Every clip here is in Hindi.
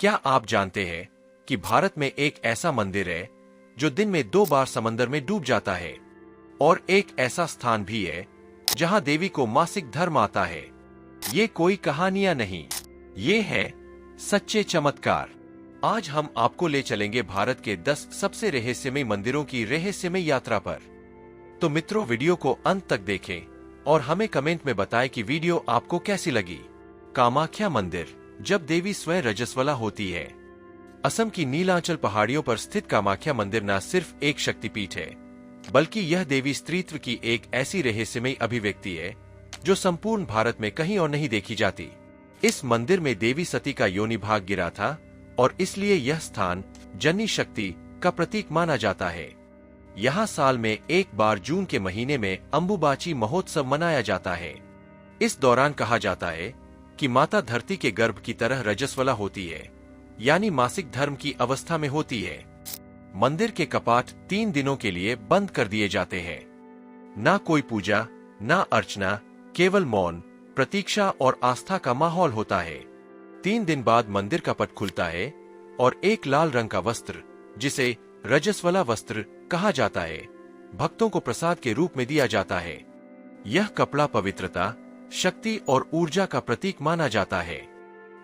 क्या आप जानते हैं कि भारत में एक ऐसा मंदिर है जो दिन में 2 बार समंदर में डूब जाता है, और एक ऐसा स्थान भी है जहां देवी को मासिक धर्म आता है। ये कोई कहानियां नहीं, ये है सच्चे चमत्कार। आज हम आपको ले चलेंगे भारत के 10 सबसे रहस्यमय मंदिरों की रहस्यमय यात्रा पर। तो मित्रों, वीडियो को अंत तक देखें और हमें कमेंट में बताएं कि वीडियो आपको कैसी लगी। कामाख्या मंदिर, जब देवी स्वयं रजस्वला होती है। असम की नीलांचल पहाड़ियों पर स्थित कामाख्या मंदिर न सिर्फ एक शक्तिपीठ है, बल्कि यह देवी स्त्रीत्व की एक ऐसी रहस्यमय अभिव्यक्ति है जो संपूर्ण भारत में कहीं और नहीं देखी जाती। इस मंदिर में देवी सती का योनि भाग गिरा था और इसलिए यह स्थान जननी शक्ति का प्रतीक माना जाता है। यहाँ साल में एक बार जून के महीने में अंबुबाची महोत्सव मनाया जाता है। इस दौरान कहा जाता है कि माता धरती के गर्भ की तरह रजस्वला होती है, यानी मासिक धर्म की अवस्था में होती है। मंदिर के कपाट 3 दिनों के लिए बंद कर दिए जाते हैं। ना कोई पूजा, ना अर्चना, केवल मौन, प्रतीक्षा और आस्था का माहौल होता है। 3 दिन बाद मंदिर का पट खुलता है और एक लाल रंग का वस्त्र, जिसे रजस्वला वस्त्र कहा जाता है, भक्तों को प्रसाद के रूप में दिया जाता है। यह कपड़ा पवित्रता, शक्ति और ऊर्जा का प्रतीक माना जाता है।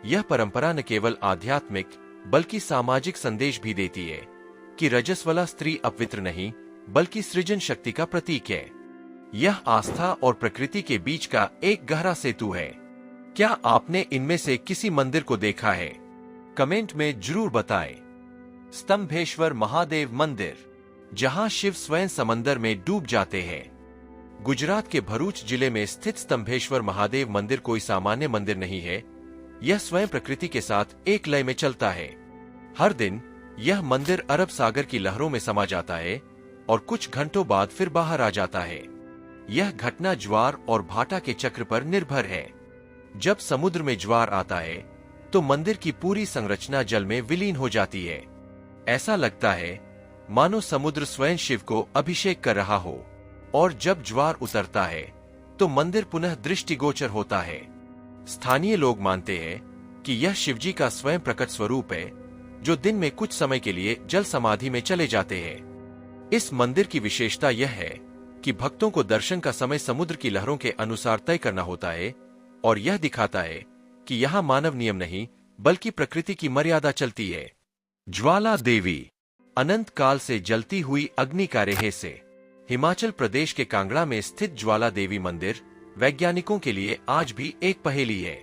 यह परंपरा न केवल आध्यात्मिक बल्कि सामाजिक संदेश भी देती है कि रजस्वला स्त्री अपवित्र नहीं बल्कि सृजन शक्ति का प्रतीक है। यह आस्था और प्रकृति के बीच का एक गहरा सेतु है। क्या आपने इनमें से किसी मंदिर को देखा है? कमेंट में जरूर बताएं। स्तंभेश्वर महादेव मंदिर, जहां शिव स्वयं समंदर में डूब जाते हैं। गुजरात के भरूच जिले में स्थित स्तंभेश्वर महादेव मंदिर कोई सामान्य मंदिर नहीं है। यह स्वयं प्रकृति के साथ एक लय में चलता है। हर दिन यह मंदिर अरब सागर की लहरों में समा जाता है और कुछ घंटों बाद फिर बाहर आ जाता है। यह घटना ज्वार और भाटा के चक्र पर निर्भर है। जब समुद्र में ज्वार आता है तो मंदिर की पूरी संरचना जल में विलीन हो जाती है। ऐसा लगता है मानो समुद्र स्वयं शिव को अभिषेक कर रहा हो, और जब ज्वार उतरता है तो मंदिर पुनः दृष्टिगोचर होता है। स्थानीय लोग मानते हैं कि यह शिवजी का स्वयं प्रकट स्वरूप है, जो दिन में कुछ समय के लिए जल समाधि में चले जाते हैं। इस मंदिर की विशेषता यह है कि भक्तों को दर्शन का समय समुद्र की लहरों के अनुसार तय करना होता है, और यह दिखाता है कि यहाँ मानव नियम नहीं बल्कि प्रकृति की मर्यादा चलती है। ज्वाला देवी, अनंत काल से जलती हुई अग्नि का रहस्य। हिमाचल प्रदेश के कांगड़ा में स्थित ज्वाला देवी मंदिर वैज्ञानिकों के लिए आज भी एक पहेली है।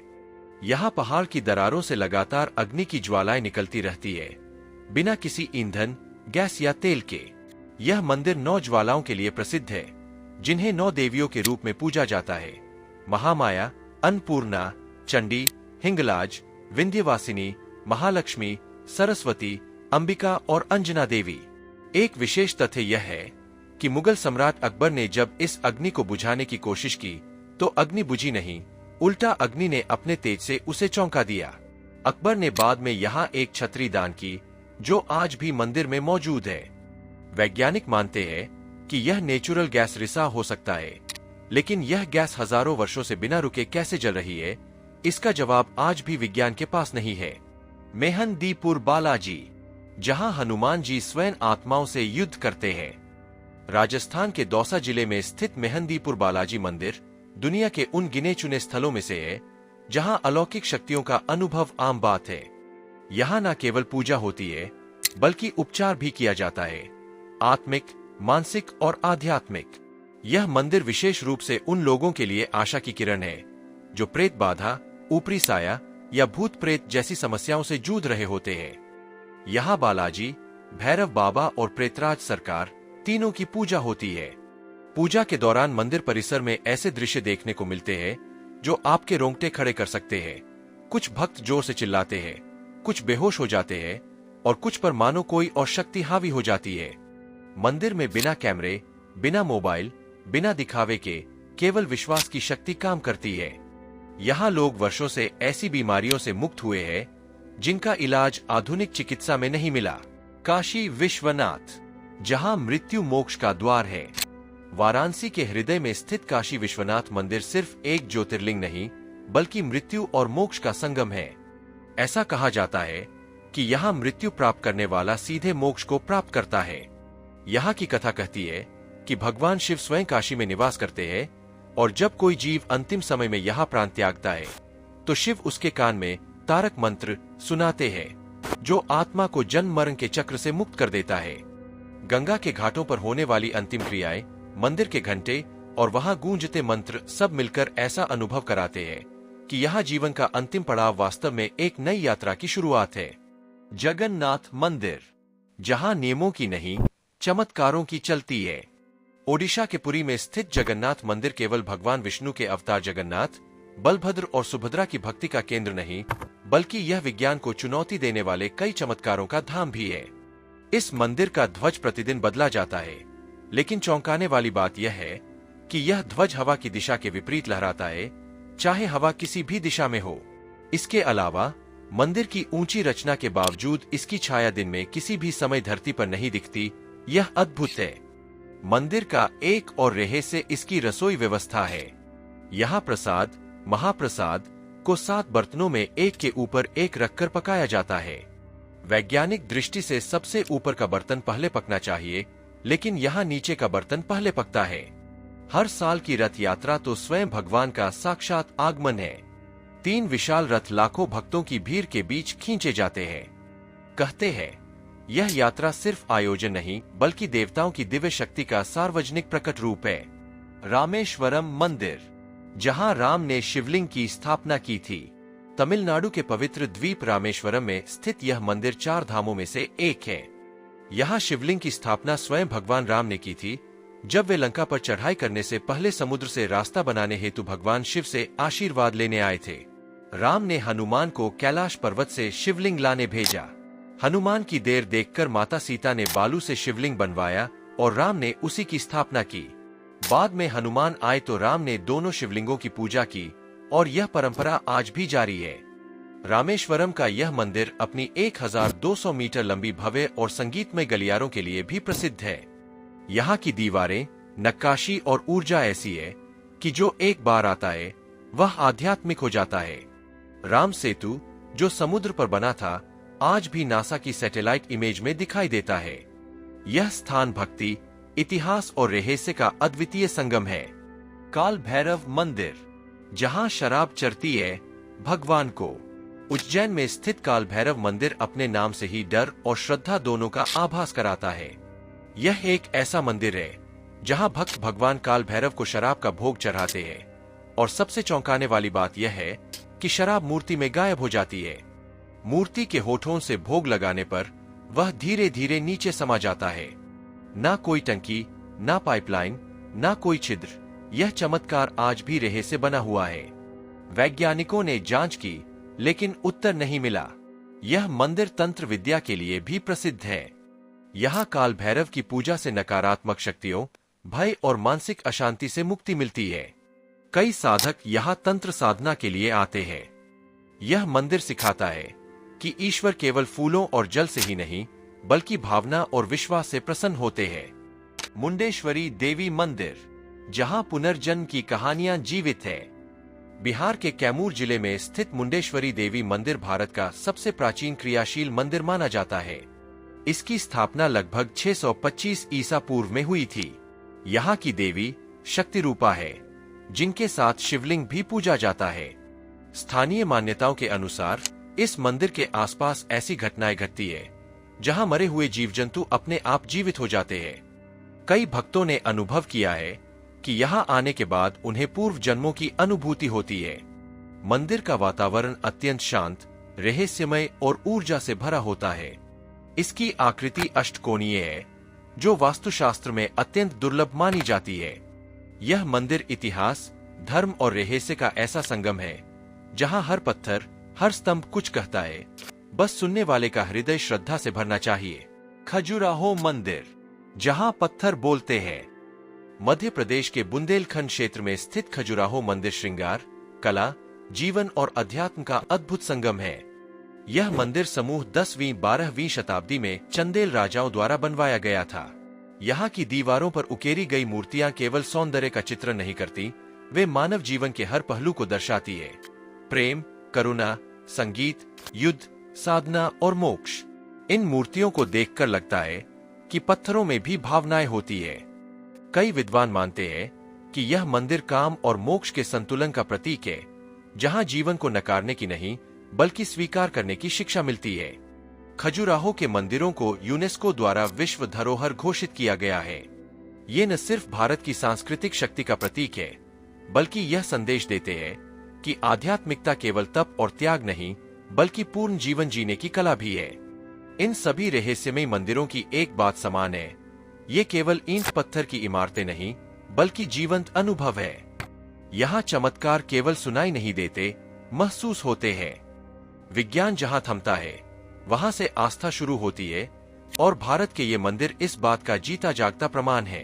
यहाँ पहाड़ की दरारों से लगातार अग्नि की ज्वालाएं निकलती रहती है, बिना किसी ईंधन, गैस या तेल के। यह मंदिर 9 ज्वालाओं के लिए प्रसिद्ध है, जिन्हें 9 देवियों के रूप में पूजा जाता है: महामाया, अन्नपूर्णा, चंडी, हिंगलाज, विंध्यवासिनी, महालक्ष्मी, सरस्वती, अंबिका और अंजना देवी। एक विशेष तथ्य यह है कि मुगल सम्राट अकबर ने जब इस अग्नि को बुझाने की कोशिश की तो अग्नि बुझी नहीं, उल्टा अग्नि ने अपने तेज से उसे चौंका दिया। अकबर ने बाद में यहाँ एक छतरी दान की, जो आज भी मंदिर में मौजूद है। वैज्ञानिक मानते हैं कि यह नेचुरल गैस रिसा हो सकता है, लेकिन यह गैस हजारों वर्षों से बिना रुके कैसे जल रही है, इसका जवाब आज भी विज्ञान के पास नहीं है। मेहंदीपुर बालाजी, जहाँ हनुमान जी स्वयं आत्माओं से युद्ध करते हैं। राजस्थान के दौसा जिले में स्थित मेहंदीपुर बालाजी मंदिर दुनिया के उन गिने चुने स्थलों में से है जहां अलौकिक शक्तियों का अनुभव आम बात है। यहाँ न केवल पूजा होती है बल्कि उपचार भी किया जाता है, आत्मिक, मानसिक और आध्यात्मिक। यह मंदिर विशेष रूप से उन लोगों के लिए आशा की किरण है जो प्रेत बाधा, ऊपरी साया या भूत प्रेत जैसी समस्याओं से जूझ रहे होते हैं। यहाँ बालाजी, भैरव बाबा और प्रेतराज सरकार तीनों की पूजा होती है। पूजा के दौरान मंदिर परिसर में ऐसे दृश्य देखने को मिलते हैं जो आपके रोंगटे खड़े कर सकते हैं। कुछ भक्त जोर से चिल्लाते हैं, कुछ बेहोश हो जाते हैं और कुछ पर मानो कोई और शक्ति हावी हो जाती है। मंदिर में बिना कैमरे, बिना मोबाइल, बिना दिखावे के केवल विश्वास की शक्ति काम करती है। यहाँ लोग वर्षों से ऐसी बीमारियों से मुक्त हुए हैं जिनका इलाज आधुनिक चिकित्सा में नहीं मिला। काशी विश्वनाथ, जहां मृत्यु मोक्ष का द्वार है। वाराणसी के हृदय में स्थित काशी विश्वनाथ मंदिर सिर्फ एक ज्योतिर्लिंग नहीं बल्कि मृत्यु और मोक्ष का संगम है। ऐसा कहा जाता है कि यहाँ मृत्यु प्राप्त करने वाला सीधे मोक्ष को प्राप्त करता है। यहाँ की कथा कहती है कि भगवान शिव स्वयं काशी में निवास करते हैं और जब कोई जीव अंतिम समय में यहाँ प्राण त्यागता है तो शिव उसके कान में तारक मंत्र सुनाते हैं जो आत्मा को जन्म मरण के चक्र से मुक्त कर देता है। गंगा के घाटों पर होने वाली अंतिम क्रियाएं, मंदिर के घंटे और वहां गूंजते मंत्र सब मिलकर ऐसा अनुभव कराते हैं कि यहाँ जीवन का अंतिम पड़ाव वास्तव में एक नई यात्रा की शुरुआत है। जगन्नाथ मंदिर, जहाँ नियमों की नहीं चमत्कारों की चलती है। ओडिशा के पुरी में स्थित जगन्नाथ मंदिर केवल भगवान विष्णु के अवतार जगन्नाथ, बलभद्र और सुभद्रा की भक्ति का केंद्र नहीं, बल्कि यह विज्ञान को चुनौती देने वाले कई चमत्कारों का धाम भी है। इस मंदिर का ध्वज प्रतिदिन बदला जाता है, लेकिन चौंकाने वाली बात यह है कि यह ध्वज हवा की दिशा के विपरीत लहराता है, चाहे हवा किसी भी दिशा में हो। इसके अलावा मंदिर की ऊंची रचना के बावजूद इसकी छाया दिन में किसी भी समय धरती पर नहीं दिखती, यह अद्भुत है। मंदिर का एक और रहस्य इसकी रसोई व्यवस्था है। यहाँ प्रसाद, महाप्रसाद को 7 बर्तनों में एक के ऊपर एक रखकर पकाया जाता है। वैज्ञानिक दृष्टि से सबसे ऊपर का बर्तन पहले पकना चाहिए, लेकिन यहाँ नीचे का बर्तन पहले पकता है। हर साल की रथ यात्रा तो स्वयं भगवान का साक्षात आगमन है। 3 विशाल रथ लाखों भक्तों की भीड़ के बीच खींचे जाते हैं। कहते हैं यह यात्रा सिर्फ आयोजन नहीं बल्कि देवताओं की दिव्य शक्ति का सार्वजनिक प्रकट रूप है। रामेश्वरम मंदिर, जहां राम ने शिवलिंग की स्थापना की थी। तमिलनाडु के पवित्र द्वीप रामेश्वरम में स्थित यह मंदिर 4 धामों में से एक है। यहाँ शिवलिंग की स्थापना स्वयं भगवान राम ने की थी, जब वे लंका पर चढ़ाई करने से पहले समुद्र से रास्ता बनाने हेतु भगवान शिव से आशीर्वाद लेने आए थे। राम ने हनुमान को कैलाश पर्वत से शिवलिंग लाने भेजा। हनुमान की देर देखकर माता सीता ने बालू से शिवलिंग बनवाया और राम ने उसी की स्थापना की। बाद में हनुमान आए तो राम ने दोनों शिवलिंगों की पूजा की और यह परंपरा आज भी जारी है। रामेश्वरम का यह मंदिर अपनी 1200 मीटर लंबी भव्य और संगीतमय गलियारों के लिए भी प्रसिद्ध है। यहाँ की दीवारें, नक्काशी और ऊर्जा ऐसी है कि जो एक बार आता है वह आध्यात्मिक हो जाता है। राम सेतु जो समुद्र पर बना था, आज भी नासा की सैटेलाइट इमेज में दिखाई देता है। यह स्थान भक्ति, इतिहास और रहस्य का अद्वितीय संगम है। काल भैरव मंदिर, जहां शराब चढ़ती है भगवान को। उज्जैन में स्थित काल भैरव मंदिर अपने नाम से ही डर और श्रद्धा दोनों का आभास कराता है। यह एक ऐसा मंदिर है जहां भक्त भगवान काल भैरव को शराब का भोग चढ़ाते हैं और सबसे चौंकाने वाली बात यह है कि शराब मूर्ति में गायब हो जाती है। मूर्ति के होठों से भोग लगाने पर वह धीरे धीरे नीचे समा जाता है। ना कोई टंकी, ना पाइपलाइन, ना कोई छिद्र। यह चमत्कार आज भी रहस्य से बना हुआ है। वैज्ञानिकों ने जांच की, लेकिन उत्तर नहीं मिला। यह मंदिर तंत्र विद्या के लिए भी प्रसिद्ध है। यहाँ काल भैरव की पूजा से नकारात्मक शक्तियों, भय और मानसिक अशांति से मुक्ति मिलती है। कई साधक यहाँ तंत्र साधना के लिए आते हैं। यह मंदिर सिखाता है कि ईश्वर केवल फूलों और जल से ही नहीं, बल्कि भावना और विश्वास से प्रसन्न होते हैं। मुंडेश्वरी देवी मंदिर, जहां पुनर्जन्म की कहानियां जीवित है। बिहार के कैमूर जिले में स्थित मुंडेश्वरी देवी मंदिर भारत का सबसे प्राचीन क्रियाशील मंदिर माना जाता है। इसकी स्थापना लगभग 625 ईसा पूर्व में हुई थी। यहाँ की देवी शक्ति रूपा है, जिनके साथ शिवलिंग भी पूजा जाता है। स्थानीय मान्यताओं के अनुसार इस मंदिर के आसपास ऐसी घटनाएं घटती है जहां मरे हुए जीव जंतु अपने आप जीवित हो जाते हैं। कई भक्तों ने अनुभव किया है कि यहां आने के बाद उन्हें पूर्व जन्मों की अनुभूति होती है। मंदिर का वातावरण अत्यंत शांत, रहस्यमय और ऊर्जा से भरा होता है। इसकी आकृति अष्टकोणीय है, जो वास्तुशास्त्र में अत्यंत दुर्लभ मानी जाती है। यह मंदिर इतिहास, धर्म और रहस्य का ऐसा संगम है जहां हर पत्थर, हर स्तंभ कुछ कहता है। बस सुनने वाले का हृदय श्रद्धा से भरना चाहिए। खजुराहो मंदिर, जहां पत्थर बोलते हैं। मध्य प्रदेश के बुंदेलखंड क्षेत्र में स्थित खजुराहो मंदिर श्रृंगार, कला, जीवन और अध्यात्म का अद्भुत संगम है। यह मंदिर समूह 10वीं-12वीं शताब्दी में चंदेल राजाओं द्वारा बनवाया गया था। यहाँ की दीवारों पर उकेरी गई मूर्तियां केवल सौंदर्य का चित्रण नहीं करती, वे मानव जीवन के हर पहलू को दर्शाती है। प्रेम, करुणा, संगीत, युद्ध, साधना और मोक्ष। इन मूर्तियों को देखकर लगता है कि पत्थरों में भी भावनाएं होती है। कई विद्वान मानते हैं कि यह मंदिर काम और मोक्ष के संतुलन का प्रतीक है, जहां जीवन को नकारने की नहीं बल्कि स्वीकार करने की शिक्षा मिलती है। खजुराहो के मंदिरों को यूनेस्को द्वारा विश्व धरोहर घोषित किया गया है। ये न सिर्फ भारत की सांस्कृतिक शक्ति का प्रतीक है, बल्कि यह संदेश देते हैं कि आध्यात्मिकता केवल तप और त्याग नहीं बल्कि पूर्ण जीवन जीने की कला भी है। इन सभी रहस्यमय मंदिरों की एक बात समान है, ये केवल ईंट पत्थर की इमारतें नहीं बल्कि जीवंत अनुभव है। यहाँ चमत्कार केवल सुनाई नहीं देते, महसूस होते हैं। विज्ञान जहाँ थमता है वहां से आस्था शुरू होती है, और भारत के ये मंदिर इस बात का जीता जागता प्रमाण है।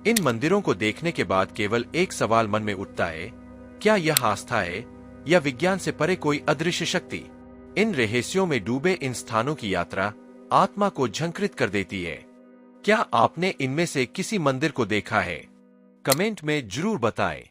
इन मंदिरों को देखने के बाद केवल एक सवाल मन में उठता है, क्या यह आस्था है या विज्ञान से परे कोई अदृश्य शक्ति? इन रहस्यों में डूबे इन स्थानों की यात्रा आत्मा को झंकृत कर देती है। क्या आपने इनमें से किसी मंदिर को देखा है? कमेंट में जरूर बताएं।